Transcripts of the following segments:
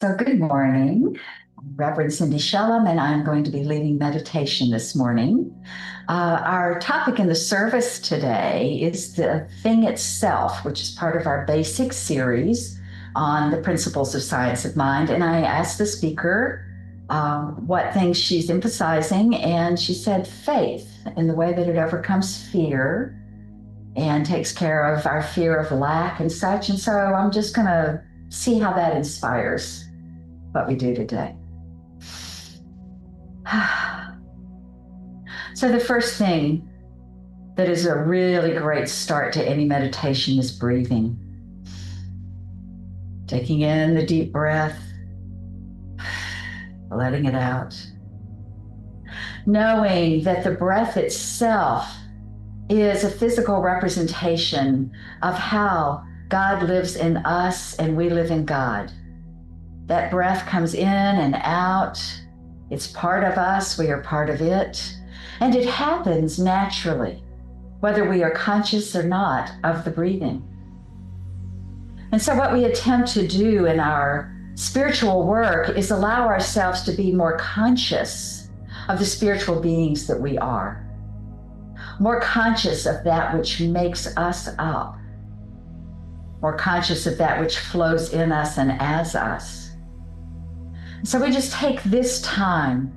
So, good morning. I'm Reverend Cindy Shellum, and I'm going to be leading meditation this morning. Our topic in the service today is the thing itself, which is part of our basic series on the principles of science of mind. And I asked the speaker what things she's emphasizing, and she said faith in the way that it overcomes fear and takes care of our fear of lack and such. And so I'm just going to see how that inspires what we do today. So, the first thing that is a really great start to any meditation is breathing. Taking in the deep breath, letting it out. Knowing that the breath itself is a physical representation of how God lives in us and we live in God. That breath comes in and out. It's part of us. We are part of it. And it happens naturally, whether we are conscious or not of the breathing. And so what we attempt to do in our spiritual work is allow ourselves to be more conscious of the spiritual beings that we are, more conscious of that which makes us up, more conscious of that which flows in us and as us. So we just take this time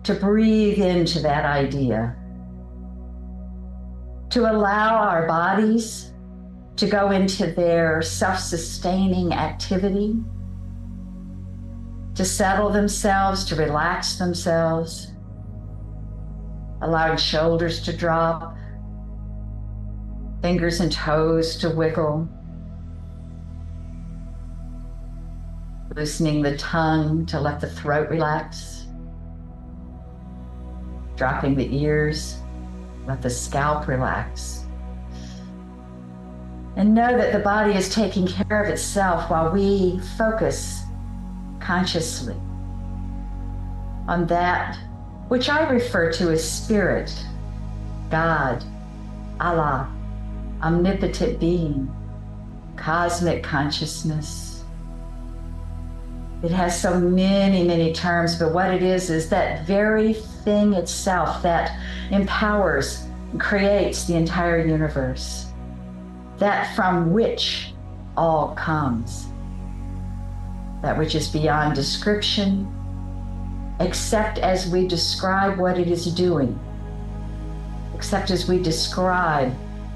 to breathe into that idea, to allow our bodies to go into their self-sustaining activity, to settle themselves, to relax themselves, allowing shoulders to drop, fingers and toes to wiggle, loosening the tongue to let the throat relax, dropping the ears, let the scalp relax. And know that the body is taking care of itself while we focus consciously on that which I refer to as spirit, God, Allah, omnipotent being, cosmic consciousness. It has so many, many terms, but what it is that very thing itself that empowers and creates the entire universe, that from which all comes, that which is beyond description, except as we describe what it is doing, except as we describe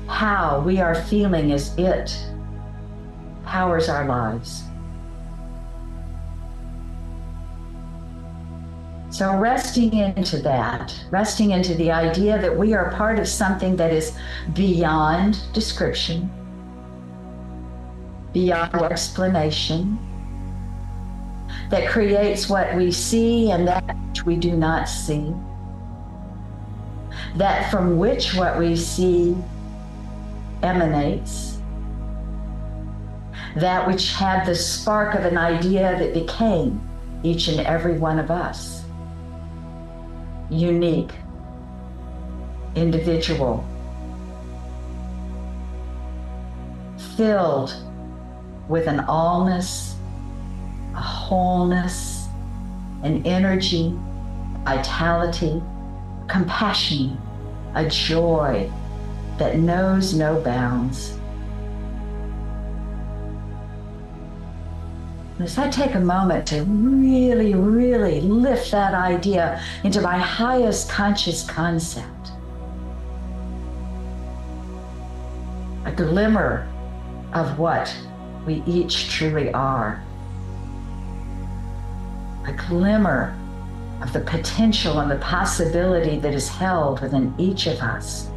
how we are feeling as it powers our lives. So resting into that, resting into the idea that we are part of something that is beyond description, beyond explanation, that creates what we see and that which we do not see, that from which what we see emanates, that which had the spark of an idea that became each and every one of us. Unique, individual, filled with an allness, a wholeness, an energy, vitality, compassion, a joy that knows no bounds. As I take a moment to really, really lift that idea into my highest conscious concept, a glimmer of what we each truly are, a glimmer of the potential and the possibility that is held within each of us,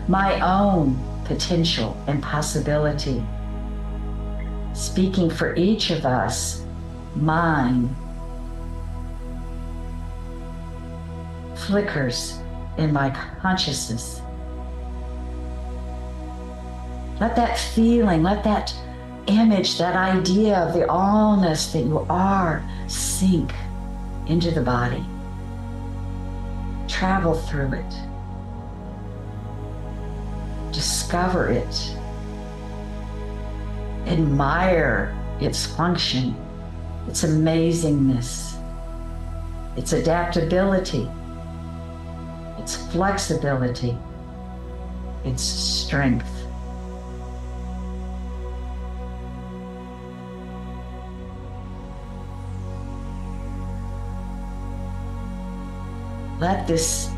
my own potential and possibility. Speaking for each of us, mine flickers in my consciousness. Let that feeling, let that image, that idea of the allness that you are sink into the body. Travel through it. Discover it. Admire its function. its amazingness, its adaptability, its flexibility, its strength. Let this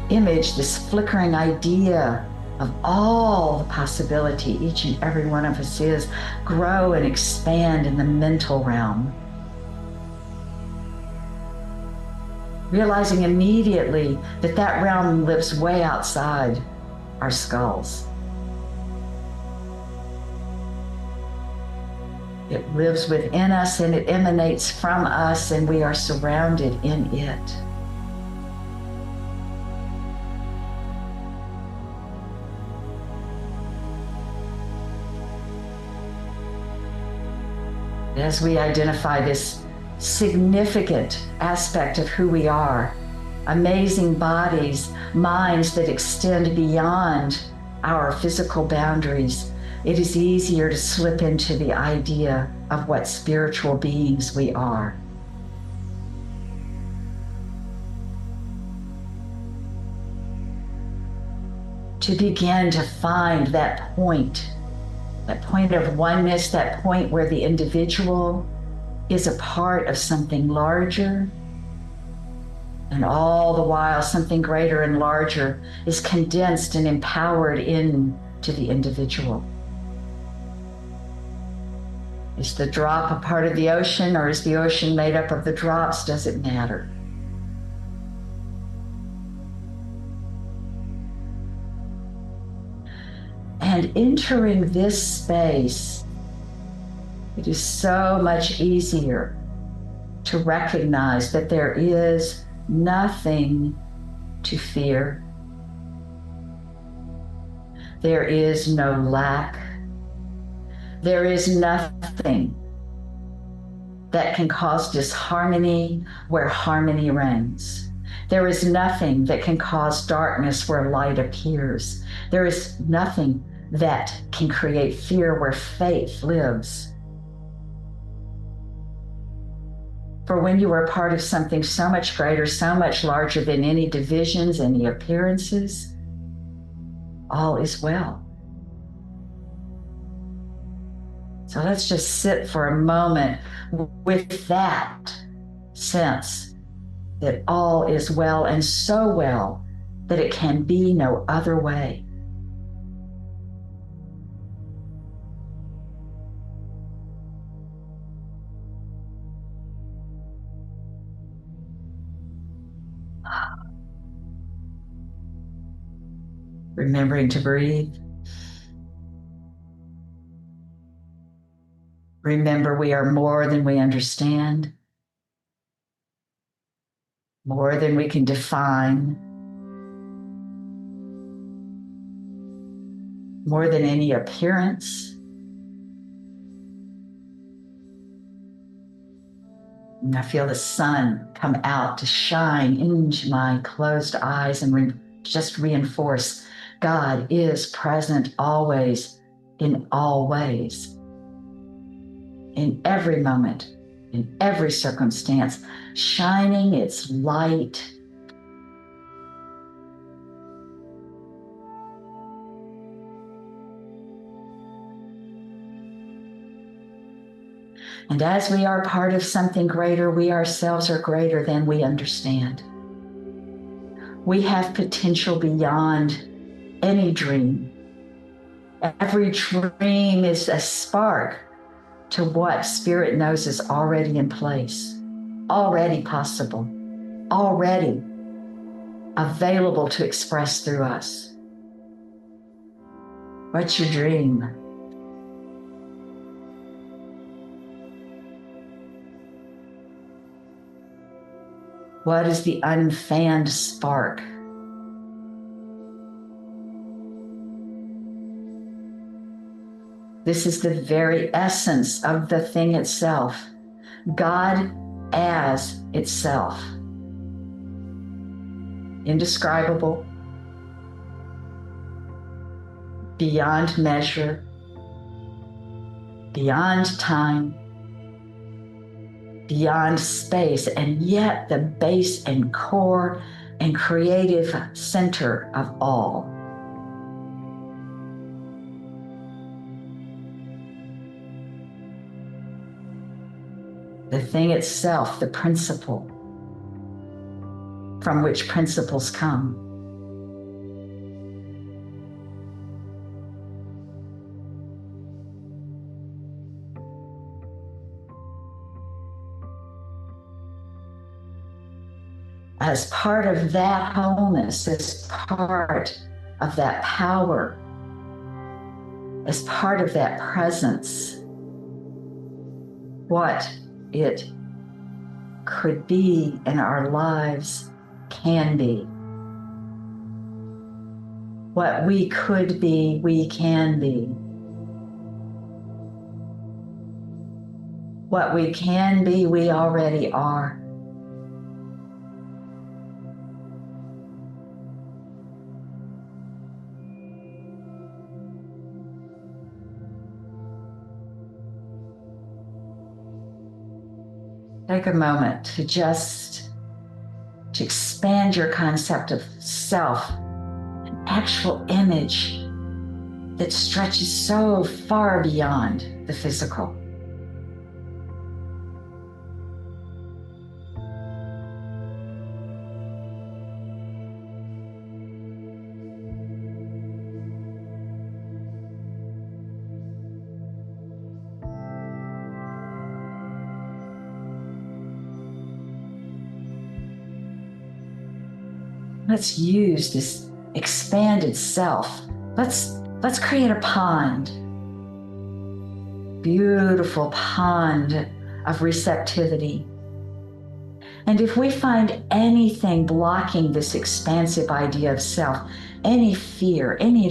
image, this flickering idea of all the possibility each and every one of us is, grow and expand in the mental realm. Realizing immediately that that realm lives way outside our skulls. It lives within us and it emanates from us, and we are surrounded in it. As we identify this significant aspect of who we are, amazing bodies, minds that extend beyond our physical boundaries, it is easier to slip into the idea of what spiritual beings we are. To begin to find that point of oneness, that point where the individual is a part of something larger, and all the while something greater and larger is condensed and empowered into the individual. Is the drop a part of the ocean, or is the ocean made up of the drops? Does it matter? And entering this space, it is so much easier to recognize that there is nothing to fear. There is no lack. There is nothing that can cause disharmony where harmony reigns. There is nothing that can cause darkness where light appears. There is nothing that can create fear where faith lives. For when you are part of something so much greater, so much larger than any divisions, any appearances, all is well. So let's just sit for a moment with that sense that all is well, and so well that it can be no other way. Remembering to breathe. Remember, we are more than we understand, more than we can define, more than any appearance. And I feel the sun come out to shine into my closed eyes and just reinforce God is present always, in all ways, in every moment, in every circumstance, shining its light. And as we are part of something greater, we ourselves are greater than we understand. We have potential beyond any dream. Every dream is a spark to what Spirit knows is already in place, already possible, already available to express through us. What's your dream? What is the unfanned spark? This is the very essence of the thing itself. God as itself. Indescribable, beyond measure, beyond time, beyond space, and yet the base and core and creative center of all. The thing itself, the principle, from which principles come. As part of that wholeness, as part of that power, as part of that presence, what it could be in our lives can be. What we could be, we can be. What we can be, we already are. Take a moment to expand your concept of self, an actual image that stretches so far beyond the physical. Let's use this expanded self. Let's create a pond. Beautiful pond of receptivity. And if we find anything blocking this expansive idea of self, any fear, any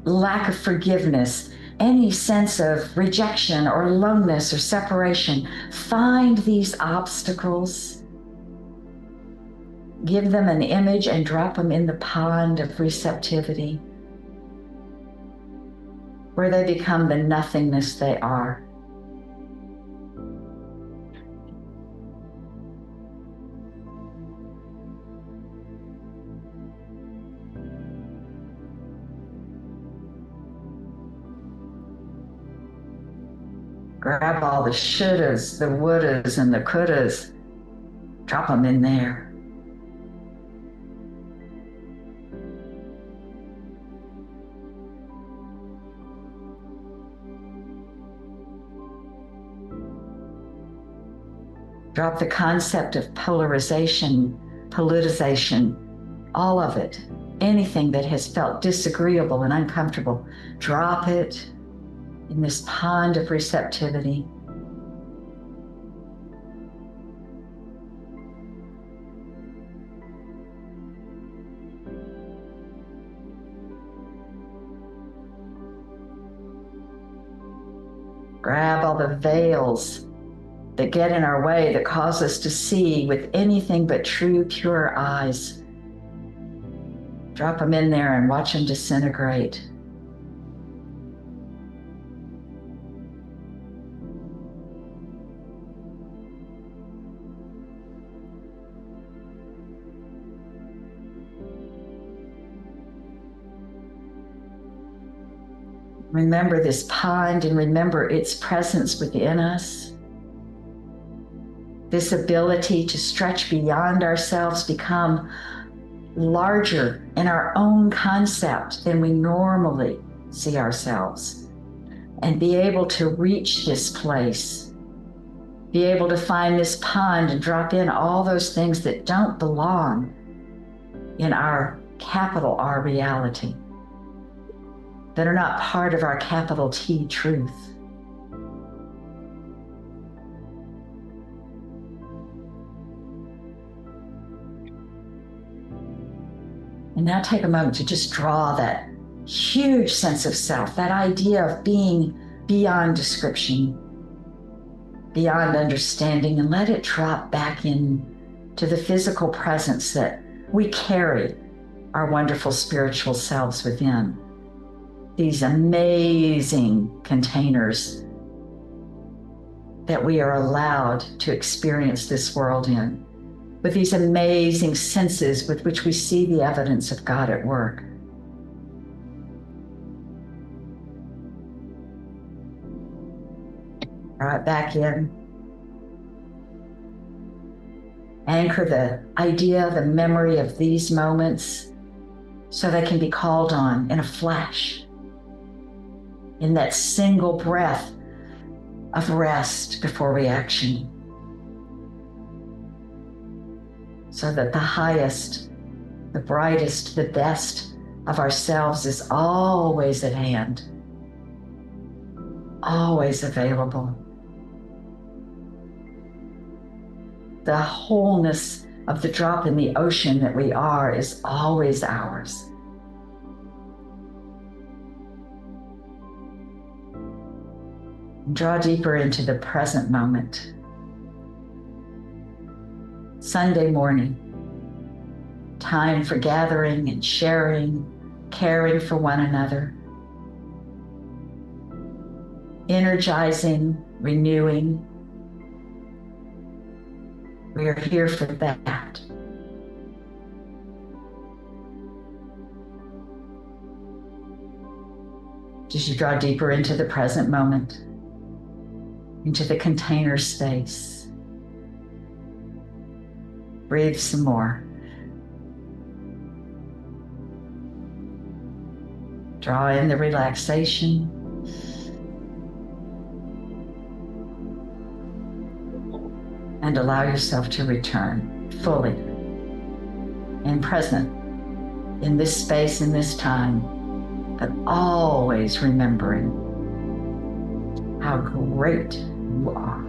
lack of forgiveness, any sense of rejection or aloneness or separation, find these obstacles. Give them an image and drop them in the pond of receptivity, where they become the nothingness they are. Grab all the shouldas, the wouldas, and the couldas, drop them in there. Drop the concept of polarization, politicization, all of it. Anything that has felt disagreeable and uncomfortable, drop it in this pond of receptivity. Grab all the veils that get in our way, that cause us to see with anything but true, pure eyes. Drop them in there and watch them disintegrate. Remember this pond and remember its presence within us. This ability to stretch beyond ourselves, become larger in our own concept than we normally see ourselves, and be able to reach this place, be able to find this pond and drop in all those things that don't belong in our capital R reality, that are not part of our capital T truth. And now take a moment to just draw that huge sense of self, that idea of being beyond description, beyond understanding, and let it drop back in to the physical presence that we carry our wonderful spiritual selves within. These amazing containers that we are allowed to experience this world in, with these amazing senses with which we see the evidence of God at work. All right, back in. Anchor the idea, the memory of these moments so they can be called on in a flash, in that single breath of rest before reaction, so that the highest, the brightest, the best of ourselves is always at hand, always available. The wholeness of the drop in the ocean that we are is always ours. Draw deeper into the present moment. Sunday morning, time for gathering and sharing, caring for one another, energizing, renewing. We are here for that. As you draw deeper into the present moment, into the container space, breathe some more. Draw in the relaxation. And allow yourself to return fully and present in this space, in this time, but always remembering how great you are.